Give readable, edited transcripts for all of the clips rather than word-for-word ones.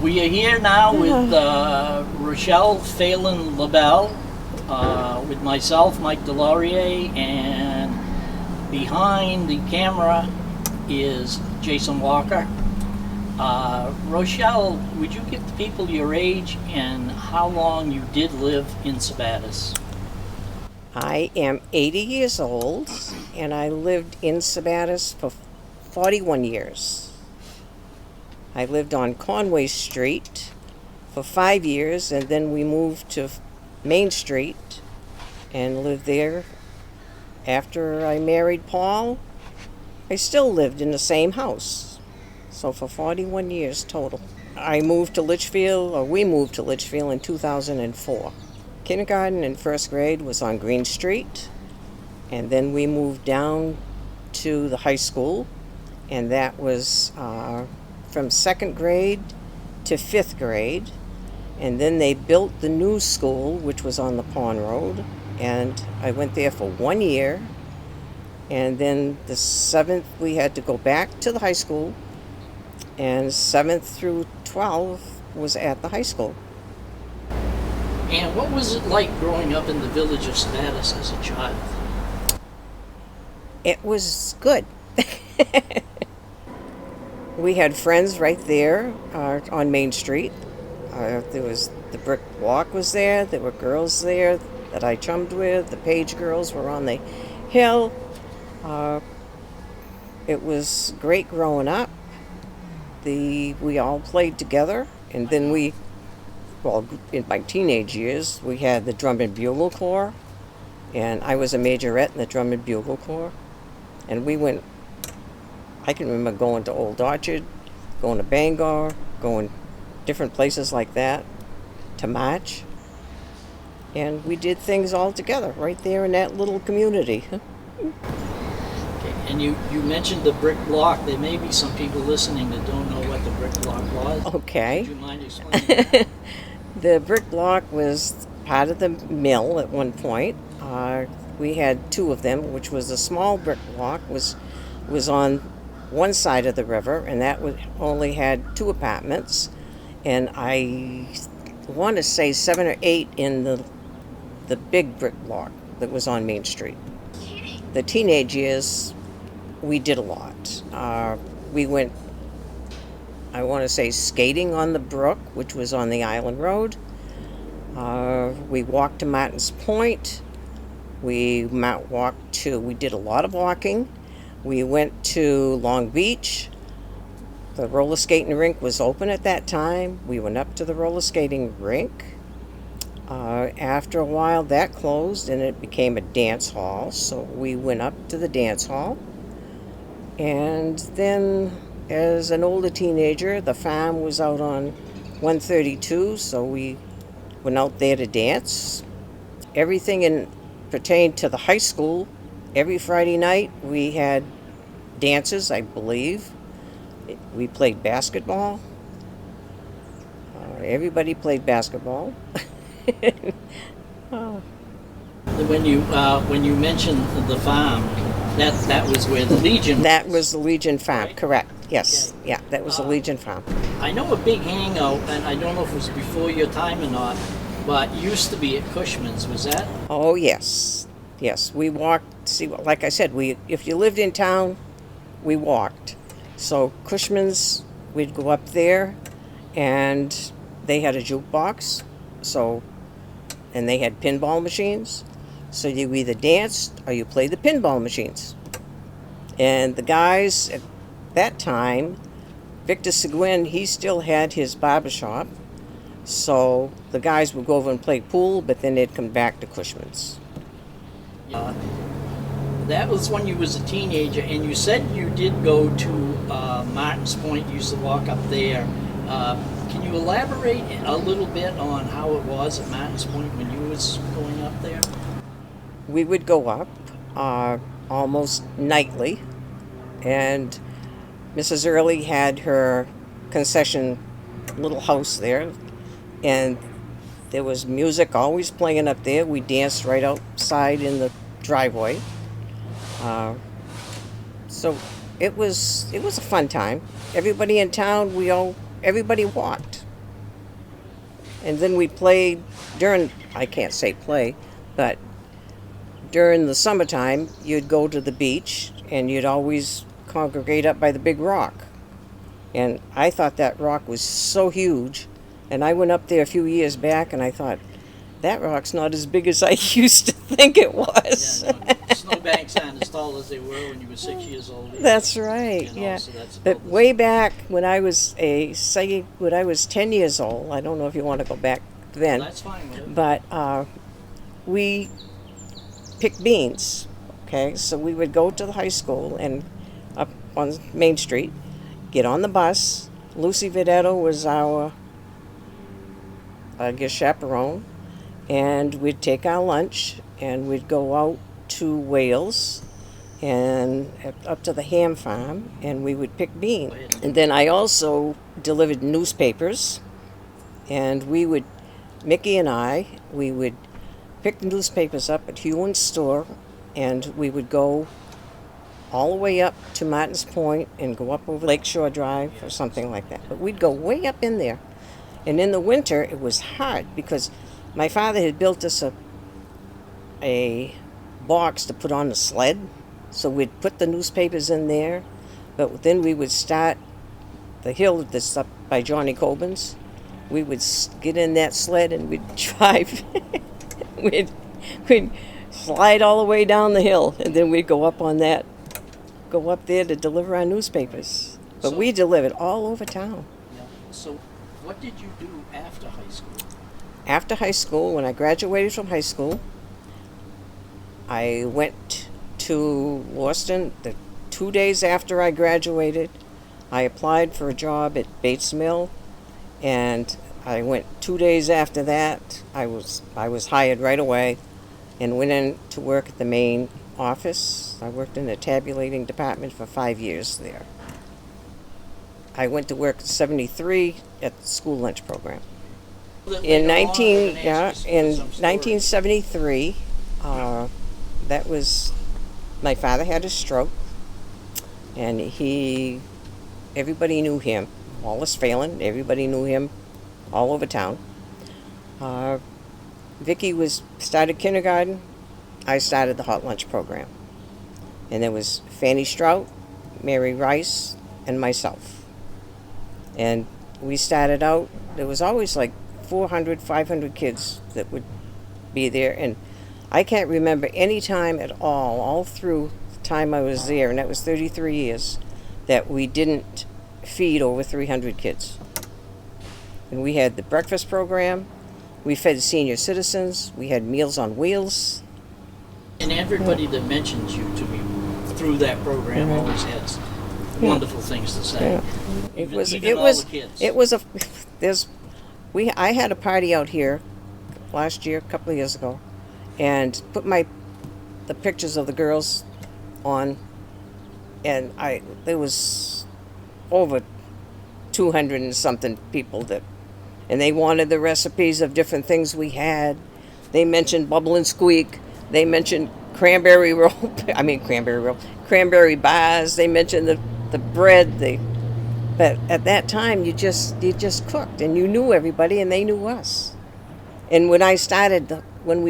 We are here now with Rochelle, Phelan, LeBel, with myself, Mike Delorier, and behind the camera is Jason Walker. Rochelle, would you give the people your age and how long you did live in Sabattus? I am 80 years old, and I lived in Sabattus for 41 years. I lived on Conway Street for 5 years, and then we moved to Main Street and lived there. After I married Paul, I still lived in the same house. So for 41 years total. We moved to Litchfield in 2004. Kindergarten and first grade was on Green Street, and then we moved down to the high school, and that was from second grade to fifth grade. And then they built the new school, which was on the Pond Road, and I went there for 1 year. And then the 7th, we had to go back to the high school, and 7th through 12th was at the high school. And what was it like growing up in the village of Sabattus as a child? It was good. We had friends right there on Main Street. There was the brick walk was there. There were girls there that I chummed with. The Page girls were on the hill. It was great growing up. We all played together, and then in my teenage years, we had the Drum and Bugle Corps, and I was a majorette in the Drum and Bugle Corps. And I can remember going to Old Orchard, going to Bangor, going different places like that to march. And we did things all together right there in that little community. Okay. And you mentioned the brick block. There may be some people listening that don't know what the brick block was. Okay. Would you mind explaining that? The brick block was part of the mill at one point. We had two of them, which was a small brick block, was on one side of the river, and that only had 2 apartments. And I want to say 7 or 8 in the big brick block that was on Main Street. The teenage years, we did a lot. We went, I want to say, skating on the brook, which was on the Island Road. We walked to Martin's Point. We did a lot of walking. We went to Long Beach. The roller skating rink was open at that time. We went up to the roller skating rink. After a while, that closed and it became a dance hall. So we went up to the dance hall. And then, as an older teenager, the farm was out on 132, so we went out there to dance. Everything pertained to the high school. Every Friday night we had dances, I believe. We played basketball. Everybody played basketball. When you mentioned the farm, that was where the Legion. That was the Legion farm, right? Correct? Yes, Okay. Yeah, that was the Legion farm. I know a big hangout, and I don't know if it was before your time or not, but used to be at Cushman's. Was that? Oh yes. We walked. See, like I said, if you lived in town, we walked. So Cushman's, we'd go up there, and they had a jukebox. And they had pinball machines. So you either danced or you played the pinball machines. And the guys at that time, Victor Seguin, he still had his barbershop. So the guys would go over and play pool, but then they'd come back to Cushman's. That was when you was a teenager, and you said you did go to Martin's Point. You used to walk up there. Can you elaborate a little bit on how it was at Martin's Point when you was going up there? We would go up almost nightly, and Mrs. Early had her concession little house there, and there was music always playing up there. We danced right outside in the driveway. So it was a fun time. Everybody in town, everybody walked. And then we played during, I can't say play, but during the summertime, you'd go to the beach and you'd always congregate up by the big rock. And I thought that rock was so huge. And I went up there a few years back and I thought, that rock's not as big as I used to think it was. Yeah, no, snowbanks aren't as tall as they were when you were 6 years old. Either. That's right, You know, yeah. so that's But about the way same. back when I was when I was 10 years old, I don't know if you want to go back then, That's fine with it. but we picked beans. Okay, so we would go to the high school and up on Main Street, get on the bus. Lucy Videtto was our, I guess, chaperone, and we'd take our lunch and we'd go out to Wales and up to the ham farm and we would pick beans. And then I also delivered newspapers, and Mickey and we would pick the newspapers up at Hewlin's store, and we would go all the way up to Martins Point and go up over Lakeshore Drive or something like that. But we'd go way up in there. And in the winter, it was hard because my father had built us a box to put on the sled. So we'd put the newspapers in there, but then we would start the hill that's up by Johnny Coben's. We would get in that sled and we'd drive. we'd slide all the way down the hill, and then we'd go up there to deliver our newspapers. But we delivered all over town. Yeah. So, what did you do after high school? After high school, when I graduated from high school, I went to Boston. The 2 days after I graduated, I applied for a job at Bates Mill, and I went 2 days after that. I was hired right away and went in to work at the Maine office. I worked in the tabulating department for 5 years there. I went to work in '73 at the school lunch program. In 1973, that was, my father had a stroke, and everybody knew him. Wallace Phelan, everybody knew him all over town. Vicki started kindergarten. I started the hot lunch program. And there was Fanny Strout, Mary Rice, and myself. And we started out, there was always like 400, 500 kids that would be there. And I can't remember any time at all through the time I was there, and that was 33 years, that we didn't feed over 300 kids. And we had the breakfast program, we fed senior citizens, we had Meals on Wheels. And everybody that mentions you to me through that program always has wonderful things to say. Yeah. I had a party out here last year, a couple of years ago, and put the pictures of the girls on, and there was over 200 and something people and they wanted the recipes of different things we had. They mentioned Bubble and Squeak. They mentioned cranberry bars. They mentioned the bread. But at that time, you just cooked, and you knew everybody, and they knew us. And when we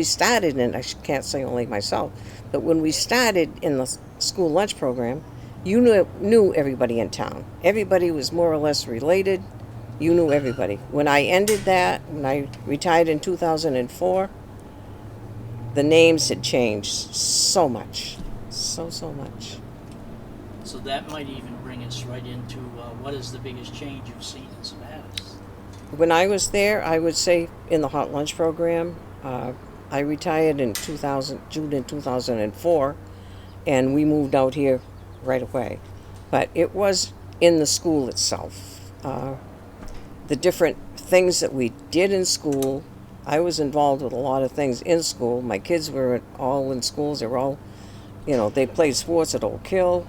started, and I can't say only myself, but when we started in the school lunch program, you knew everybody in town. Everybody was more or less related. You knew everybody. When I ended that, when I retired in 2004, the names had changed so much. So much. So that might even bring us right into what is the biggest change you've seen in Sabattus? When I was there, I would say in the hot lunch program, I retired in June in 2004, and we moved out here right away. But it was in the school itself. The different things that we did in school, I was involved with a lot of things in school. My kids were all in schools. They were all, they played sports at Oak Hill.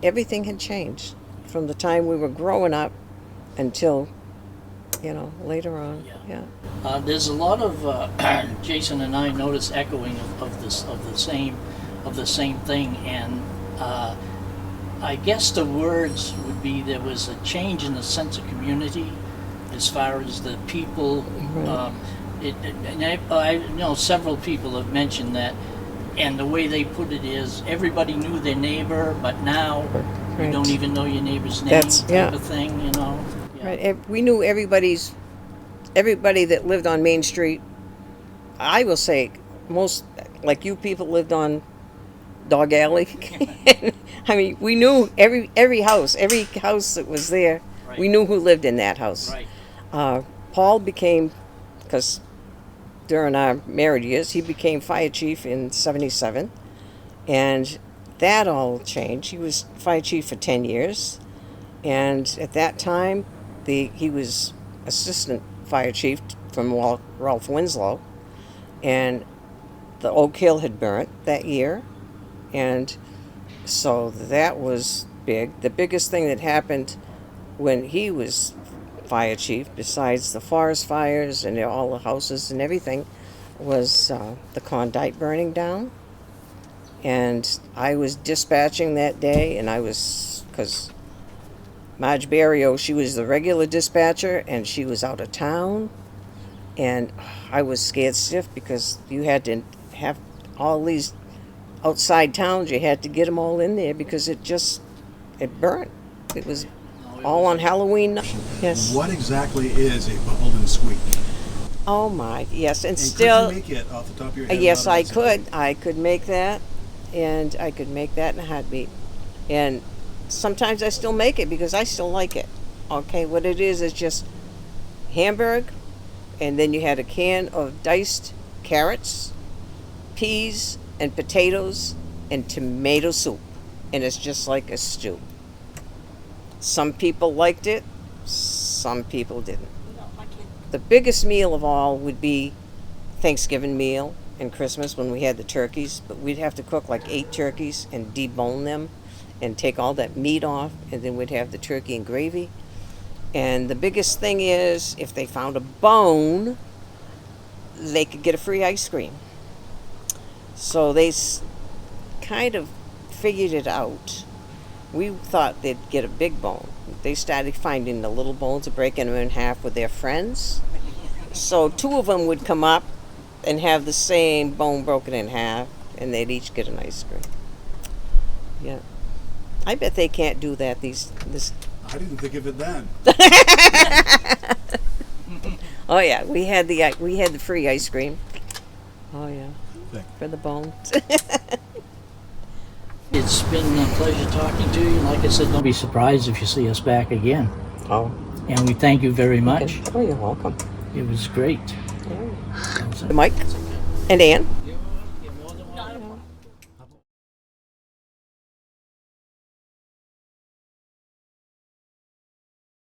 Everything had changed from the time we were growing up until, later on. Yeah. There's a lot of Jason and I noticed echoing of the same thing, and I guess the words would be there was a change in the sense of community. as far as the people. Right. And I know several people have mentioned that, and the way they put it is everybody knew their neighbor, but now you Right. don't even know your neighbor's name, That's- type yeah. of thing, you know. Yeah. Right. We knew everybody that lived on Main Street. I will say most, like you people lived on Dog Alley. I mean, we knew every house that was there. Right. We knew who lived in that house. Right. Paul became, because during our married years, he became fire chief in '77, and that all changed. He was fire chief for 10 years, and at that time, he was assistant fire chief from Ralph Winslow, and the Oak Hill had burnt that year, and so that was big. The biggest thing that happened when he was fire chief, besides the forest fires and all the houses and everything, was the Condite burning down. And I was dispatching that day, and because Marge Barrio, she was the regular dispatcher, and she was out of town. And I was scared stiff because you had to have all these outside towns, you had to get them all in there because it burnt. It was all on Halloween night. Yes. What exactly is a bubble and squeak? Oh my, yes. And And still, could you make it off the top of your head? yes, without I it? could. I could make that, and I could make that in a heartbeat. And sometimes I still make it because I still like it. Okay, what it is just Hamburg, and then you had a can of diced carrots, peas, and potatoes, and tomato soup. And it's just like a stew. Some people liked it, some people didn't. The biggest meal of all would be Thanksgiving meal and Christmas when we had the turkeys, but we'd have to cook like 8 turkeys and debone them and take all that meat off, and then we'd have the turkey and gravy. And the biggest thing is, if they found a bone, they could get a free ice cream. So they kind of figured it out. We thought they'd get a big bone. They started finding the little bones and breaking them in half with their friends. So 2 of them would come up and have the same bone broken in half, and they'd each get an ice cream. Yeah. I bet they can't do that this. I didn't think of it then. Oh yeah, we had the free ice cream. Oh yeah, Thank for the bones. It's been a pleasure talking to you. Like I said, don't be surprised if you see us back again. Oh. And we thank you very much. Oh, you're welcome. It was great. Mike and Ann.